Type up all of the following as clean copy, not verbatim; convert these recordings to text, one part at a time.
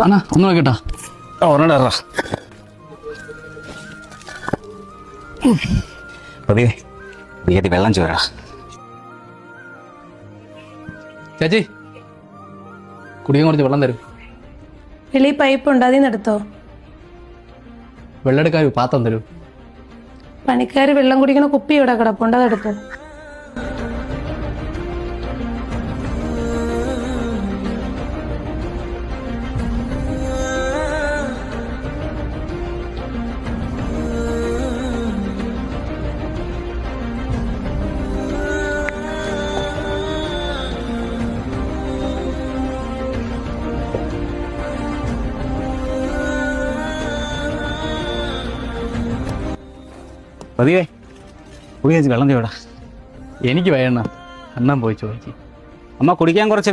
അണ്ണാ ഒന്ന് നോക്കട്ടാ. ഓർമ്മ പതിയെ വീട്ടിൽ വെള്ളം ചോരാ. ചേച്ചി കുടിക്കാൻ കുറച്ച് വെള്ളം തരും. വെളി പൈപ്പ് ഉണ്ട്, അതിൽ നിന്ന് എടുത്തോ. വെള്ളം എടുക്കാൻ പാത്രം തരൂ. പണിക്കാർ വെള്ളം കുടിക്കണ കുപ്പി ഇവിടെ കിടപ്പുണ്ട്, അതെടുത്തോ. പതിയെ കുടി ചേച്ചി വെള്ളം ചോടാ. എനിക്ക് വേണ അണ്ണൻ പോയി ചോദിച്ചു. അമ്മ കുടിക്കാൻ കുറച്ച്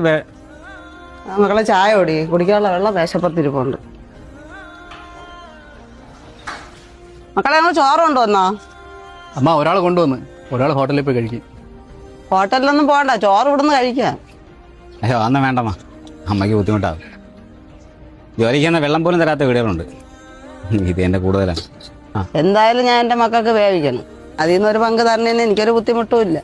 മക്കളെ ചായ ഓടി കുടിക്കാനുള്ള വെള്ളം മേശപ്പുറത്തിരിപ്പുണ്ട്. മക്കളെ ഞങ്ങൾ ചോറുണ്ടോ എന്നാ? അമ്മ ഒരാൾ കൊണ്ടുവന്ന്, ഒരാൾ ഹോട്ടലിൽ പോയി കഴിക്കും. ഹോട്ടലിലൊന്നും പോകണ്ട, ചോറ് ഇവിടുന്ന് കഴിക്കാം. അയ്യോ അന്ന് വേണ്ടമ്മ, അമ്മയ്ക്ക് ബുദ്ധിമുട്ടാകും. ജോലിക്ക് തന്നെ വെള്ളം പോലും തരാത്ത വീടുകളുണ്ട്. ഇത് എൻ്റെ കൂടുതലാണ്. എന്തായാലും ഞാൻ എൻ്റെ മക്കൾക്ക് വേവിക്കണം. അതിൽ നിന്നൊരു പങ്ക് തരണേന് എനിക്കൊരു ബുദ്ധിമുട്ടും ഇല്ല.